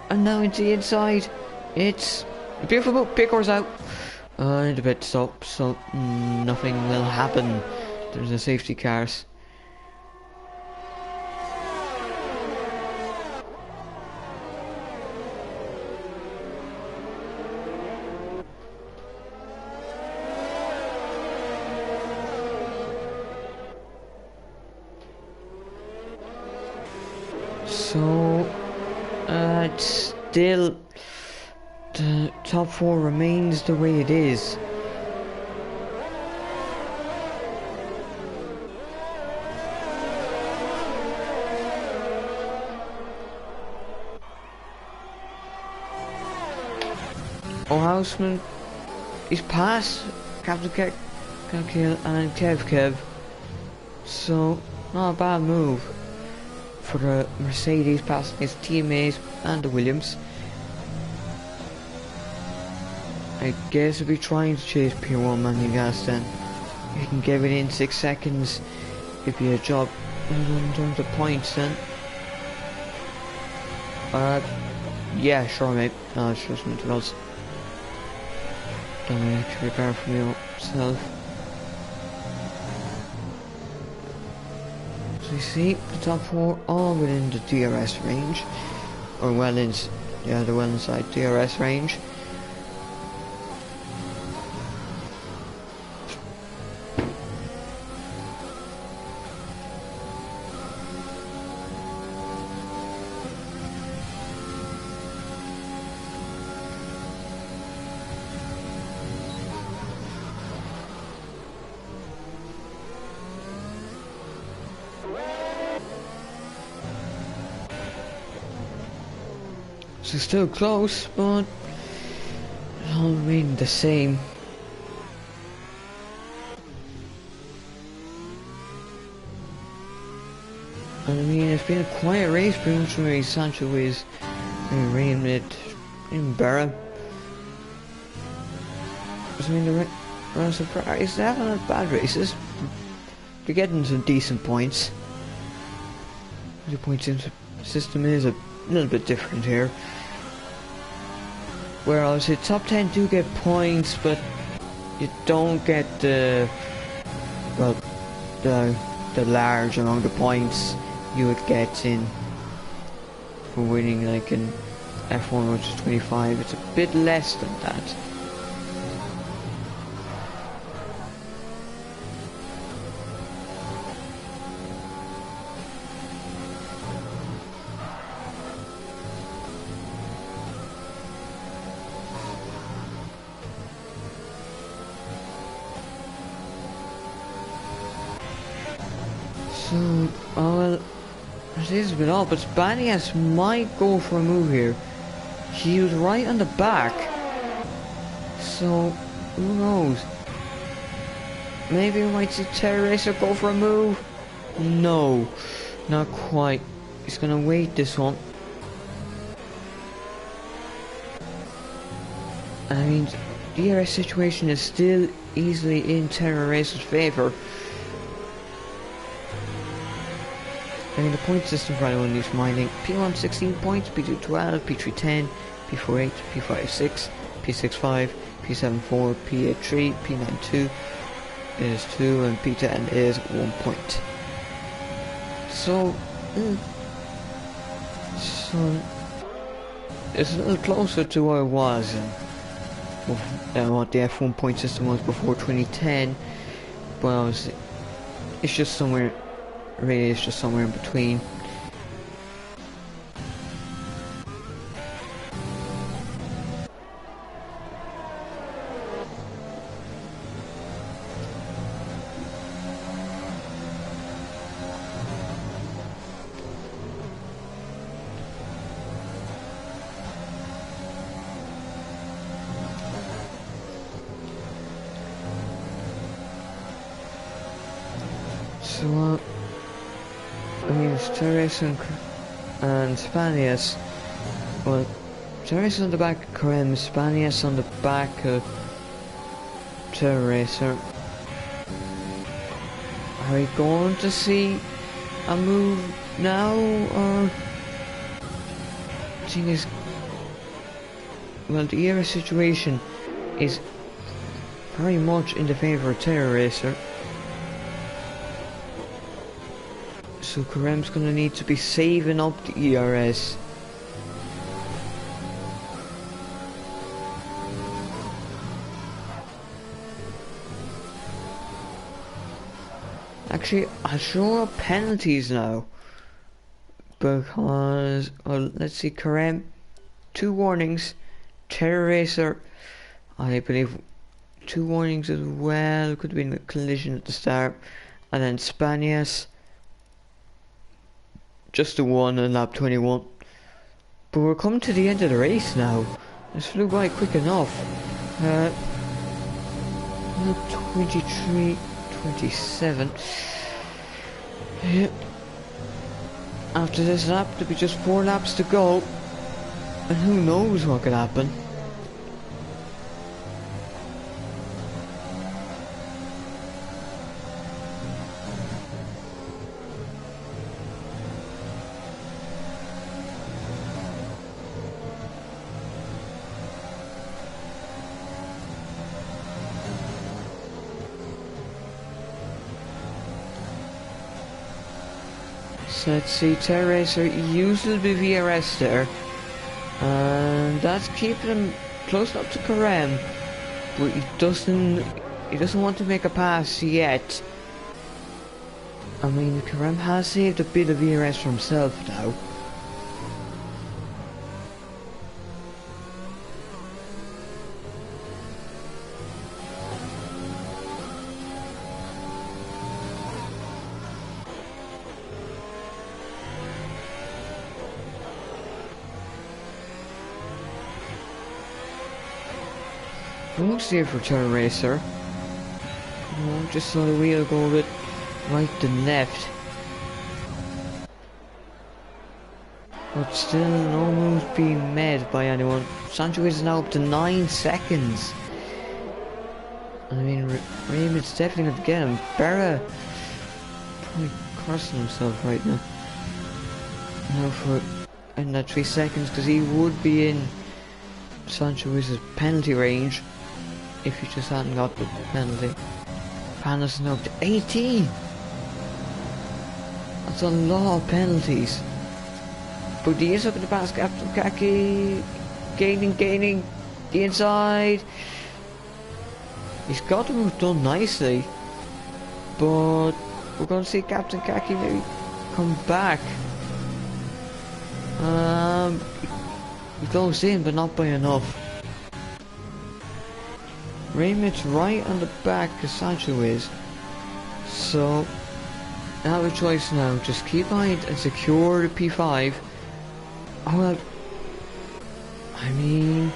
And now into the inside. It's a beautiful move. Picor's out. And a bit stop, so nothing will happen. There's a safety cars. So, it's still the top 4 remains the way it is. Oh, Houseman, he's past Captain Kill and Kev. So, not a bad move for the Mercedes passing his teammates and the Williams. I guess we'll be trying to chase P1 Manning gas then. You can get it in 6 seconds. Give you a job in terms of points then. Yeah, sure mate. No, it's just something else. Don't need to repair for myself. So you see, the top 4 all within the DRS range. Or well in, yeah, the well inside DRS range. So still close, but it all remain the same. And I mean, it's been a quiet race pretty much from where Sancho is in Rain mid in Barra. So I mean, the rest of the prize, they haven't had bad races. They're getting some decent points. The point system is a little bit different here. Whereas the top 10 do get points, but you don't get the, well, the large amount of points you would get in for winning like in F1, which is 25. It's a bit less than that. So, oh well, this has been all, but Spanias might go for a move here. He was right on the back, so who knows? Maybe we might see Terry Racer go for a move. No, not quite. He's gonna wait this one. I mean, the DRS situation is still easily in Terry Racer's favour. I mean, the point system for anyone who's mining: P1 16 points, P2 12, P3 10, P48, P56, P65, P74, P83, P92 is 2, and P10 is 1 point. So it's a little closer to what it was and what the F1 point system was before 2010, but obviously it's just somewhere, really it's just somewhere in between. So, I mean, it's Terrace and Spanias. Well, Terrace on the back of Carem, Spanias on the back of Terracer. Are we going to see a move now, or thing is, well, the era situation is very much in the favour of Terracer. So Carem's gonna need to be saving up the ERS. Actually, I'll show up penalties now. Because, well, let's see, Carem, 2 warnings. Terracer, I believe, 2 warnings as well. Could have been a collision at the start. And then Spanias, just a 1 in lap 21. But we're coming to the end of the race now. This flew by quick enough. 23, 27. Yeah. After this lap, there'll be just 4 laps to go. And who knows what could happen. So let's see, Terracer uses the VRS there, and that's keeping him close up to Carem, but he doesn't want to make a pass yet. I mean, Carem has saved a bit of VRS for himself now. Almost there for Terracer. Oh, just saw the wheel go a bit right and left. But still, no moves being made by anyone. Sancho is now up to 9 seconds. I mean, Raymond's definitely going to get him. Berra probably crossing himself right now. Now for in that 3 seconds, because he would be in Sancho's penalty range if he just hadn't got the penalty. Panos now up to 18. That's a lot of penalties. But he is up in the pass, Captain Kaki. Gaining the inside. He's got the move done nicely. But we're going to see Captain Kaki maybe come back. He goes in, but not by enough. Raymond's right on the back as Sancho is. So, I have a choice now. Just keep behind and secure the P5. Oh well, I mean,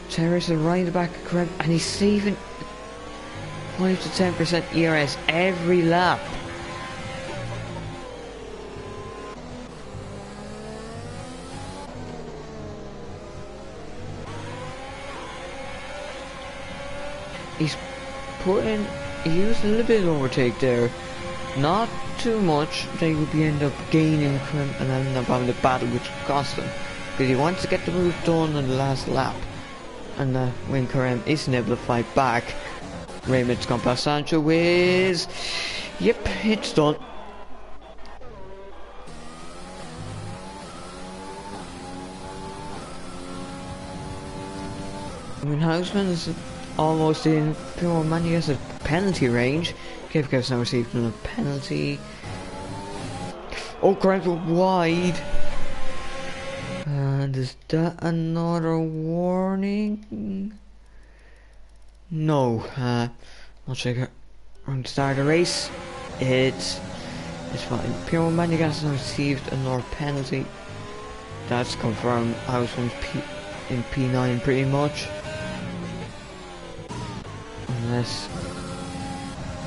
Terrace is right in the back of correct, and he's saving 5 to 10% ERS every lap. He used a little bit of overtake there, Not too much. They would be end up gaining and then end up having the battle which cost them. Because he wants to get the move done on the last lap. And when Karem isn't able to fight back, Raymond's gone past Sancho is... Yep, it's done. I mean, Houseman is almost in pure money as a penalty range. Kevkev's now received another penalty. Oh, Karem's wide. And is that another warning? No, I'll check it. We're going to start the race. It's fine. Pure Manigas has received another penalty. That's confirmed. Houseman's in P9 pretty much. Unless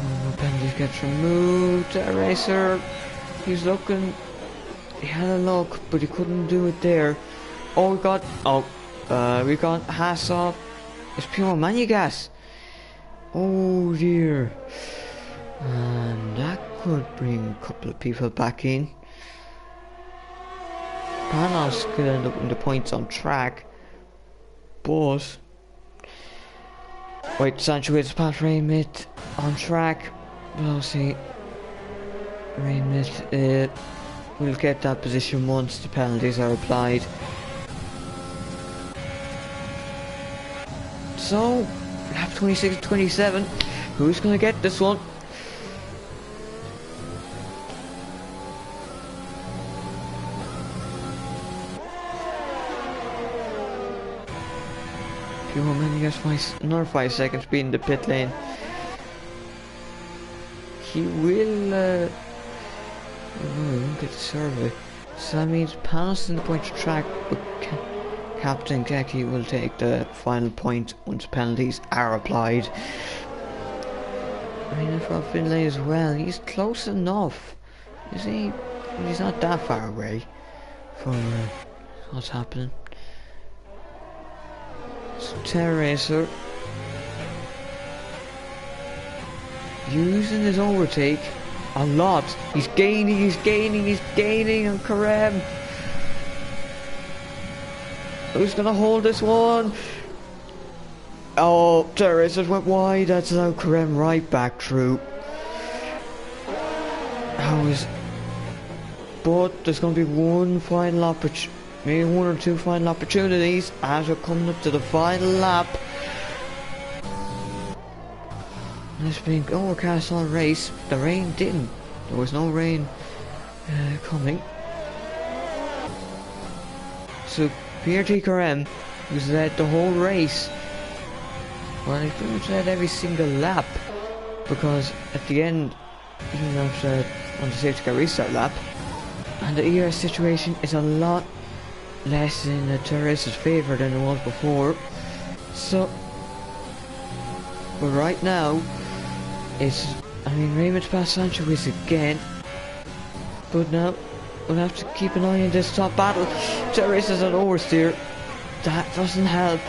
no penalties gets removed. Racer, he's looking. He had a look, but he couldn't do it there. Oh, we got Hassov. It's Pure Manigas. Oh dear. And that could bring a couple of people back in. Panos could end up in the points on track. But wait, Sancho is past Raymit on track. We'll see. Raymit will get that position once the penalties are applied. So, lap 26-27. Who's gonna get this one? Few more minutes, another 5 seconds being the pit lane. He will he won't get the survey. So that means Panos in the point of track, but Captain Keki will take the final point once penalties are applied. I mean, for Finlay as well, he's close enough. Is he? He's not that far away from what's happening. So Terracer using his overtake a lot. He's gaining on Karem. Who's gonna hold this one? Oh, Terracer went wide. That's allowed Karem right back through. But there's gonna be one final opportunity. Maybe one or two final opportunities as we're coming up to the final lap. This being overcast on race. The rain didn't. There was no rain coming. So Pierre Karem, who's led the whole race. Well, he pretty much led every single lap. Because at the end, he didn't have to on the safety car restart lap. And the ERS situation is a lot less in the Terrace's favour than it was before. So, but right now, Raymond's past Sancho is again. But now, we'll have to keep an eye on this top battle. Terrace is an oversteer. That doesn't help.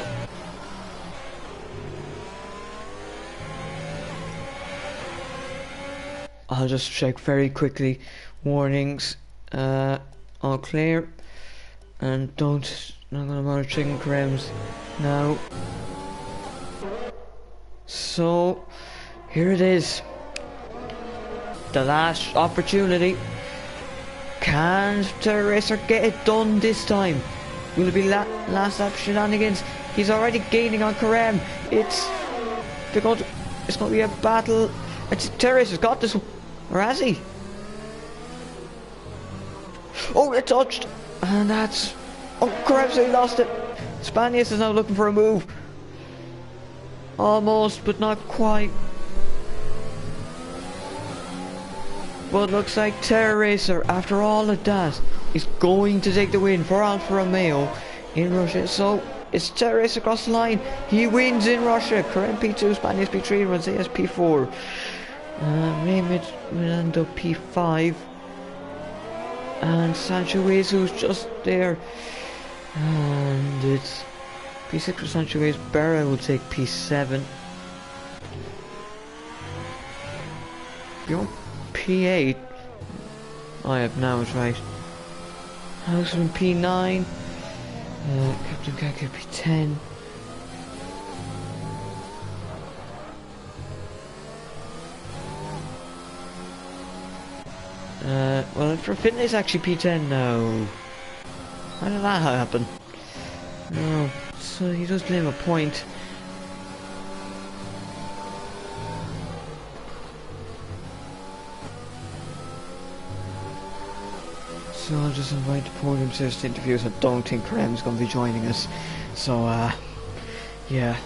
I'll just check very quickly. Warnings. All clear. And not gonna bother checking Karem's now. So, here it is. The last opportunity. Can Terracer get it done this time? Will it be last lap shenanigans? He's already gaining on Karem. It's going to be a battle. Terracer's got this one. Or has he? Oh, it touched. And that's... Oh, Karem's lost it. Spanias is now looking for a move. Almost, but not quite. But looks like Terracer, after all of that, is going to take the win for Alfa Romeo in Russia. So, it's Terracer across the line. He wins in Russia. Karem P2, Spanias P3, Rosales P4. Raymond will end up P5. And Sancho is who's just there. And it's P6 for Sancho is. Berra will take P7. Beyond P8. Oh yeah, now it's right. Houseman P9. Captain Kaku P10. Well, for fitness actually P10 now. How did that happen? No, so he does claim a point. So I'll just invite the podium to this interview. I don't think Karem's going to be joining us. So, yeah.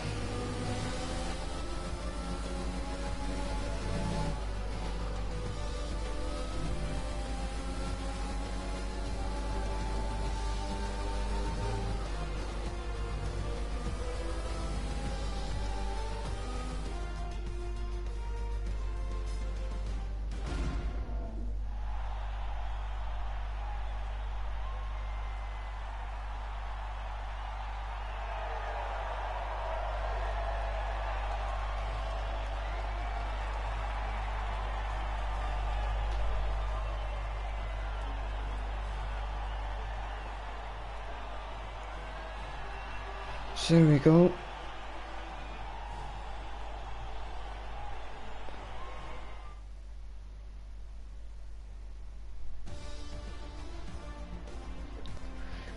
So there we go.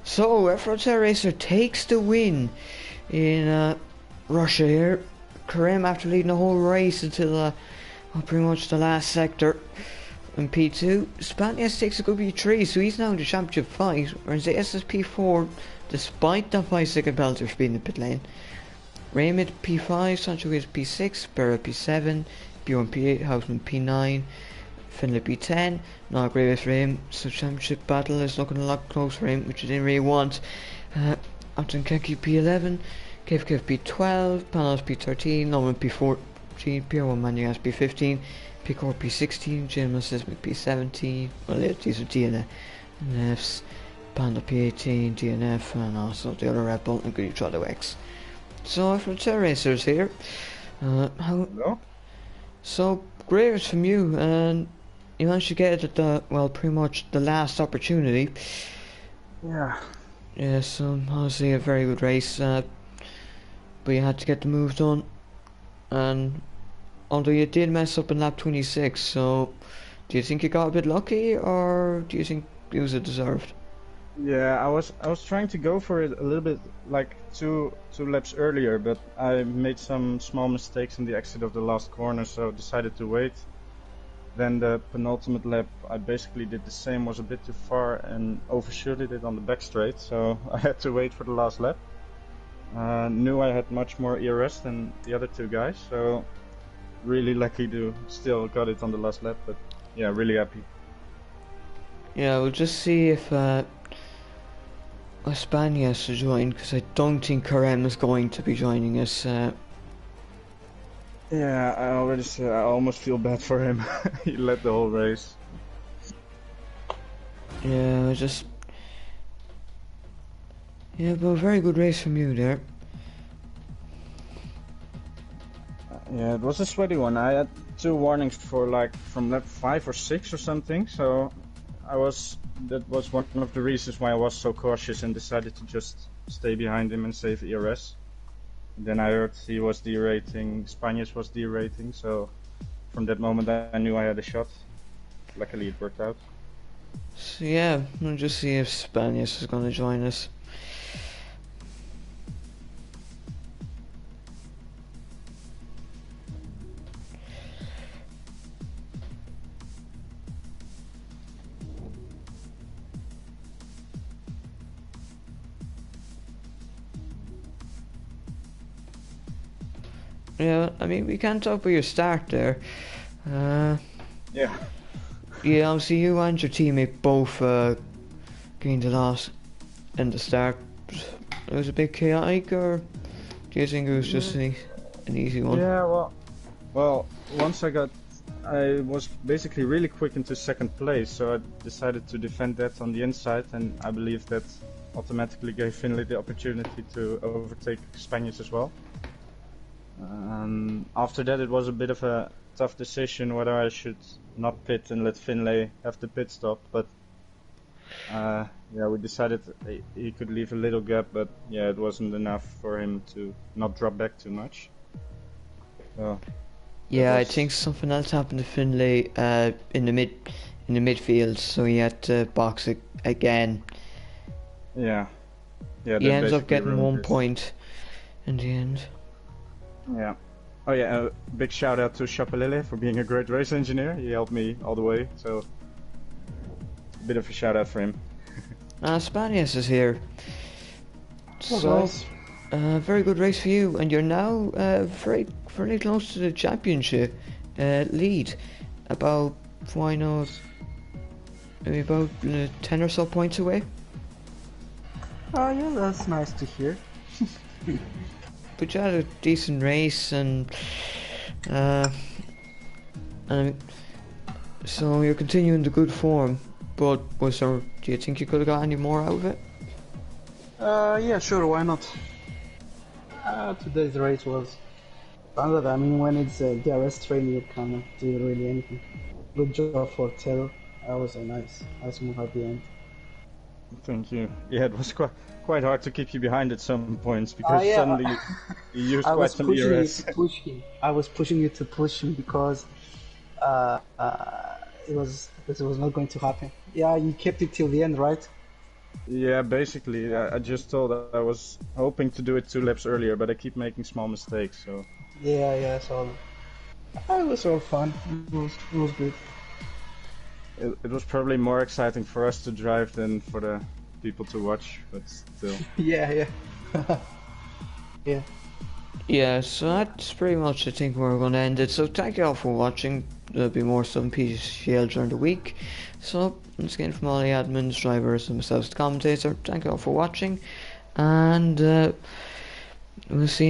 So F-Road Racer takes the win in Russia here. Karem, after leading the whole race until well, pretty much the last sector in P2. Spanias takes a good P3, so he's now in the championship fight, whereas the SSP4, despite the 5-second penalty for being in the pit lane. Raymond P5, Sancho is P6, Berra P7, Bjorn P8, Houseman P9, Finlay P10. Not a great race for him, so championship battle is looking a lot closer for him, which he didn't really want. Upton Keki P11, Kev P12, Panos P13, Norman P14, P1 Manugas P15, Picor P16, Jim Sismic P17, well these are DNFs, Panda P18, DNF, and also the other Red Bull and Goody Trotto X. So from Racers here, so great race from you, and you managed to get it at the, well, pretty much the last opportunity. Yeah, so honestly a very good race, but you had to get the move done, and although you did mess up in lap 26, so do you think you got a bit lucky, or do you think it was deserved? Yeah, I was trying to go for it a little bit like two laps earlier, but I made some small mistakes in the exit of the last corner, so decided to wait. Then the penultimate lap I basically did the same, was a bit too far and overshooted it on the back straight, so I had to wait for the last lap. Knew I had much more ERS than the other two guys, so really lucky to still got it on the last lap, but yeah, really happy. Yeah, we'll just see if Espana has to join, because I don't think Karem is going to be joining us. Yeah, I already said I almost feel bad for him. He led the whole race. Yeah, yeah, but a very good race from you there. Yeah, it was a sweaty one. I had 2 warnings for like from lap 5 or 6 or something, so that was one of the reasons why I was so cautious and decided to just stay behind him and save ERS. Then I heard he was derating, Spanish was derating, so from that moment I knew I had a shot. Luckily it worked out. So yeah, we'll just see if Spanish is going to join us. Yeah, I mean, we can't talk about your start there. Yeah. Yeah, obviously you and your teammate both gained a loss in the start. It was a bit chaotic, or do you think it was just an easy one? Yeah, well, once I was basically really quick into second place, so I decided to defend that on the inside, and I believe that automatically gave Finlay the opportunity to overtake Spanish as well. After that it was a bit of a tough decision whether I should not pit and let Finlay have the pit stop, but yeah, we decided he could leave a little gap, but yeah, it wasn't enough for him to not drop back too much. So Yeah, I think something else happened to Finlay in the midfield, so he had to box it again. Yeah, yeah. He That ends up basically getting ruined 1 it. point in the end. Yeah. Oh yeah, big shout out to Chapelele for being a great race engineer. He helped me all the way, so a bit of a shout out for him. Spanias is here. So, nice. very good race for you, and you're now very close to the championship lead. About, why not, maybe about 10 or so points away. Oh yeah, that's nice to hear. But you had a decent race, and so you're continuing the good form. But do you think you could have got any more out of it? Yeah, sure, why not? Today's race was standard. I mean, when it's a DRS train, you cannot do really anything. Good job for Terror. That was a nice move at the end. Thank you. Yeah, it was quite hard to keep you behind at some points because Yeah. suddenly you used I quite was some pushing you ERS. to push him. I was pushing you to push him because it was not going to happen. Yeah, you kept it till the end, right? Yeah, basically, I just thought that I was hoping to do it 2 laps earlier, but I keep making small mistakes, so... Yeah, so it was all fun. It was good. It was probably more exciting for us to drive than for the people to watch, but still. Yeah. Yeah. Yeah, so that's pretty much I think where we're going to end it. So thank you all for watching. There'll be more stuff in PSGL during the week. So once again, from all the admins, drivers, and myself, the commentator, thank you all for watching, and we'll see you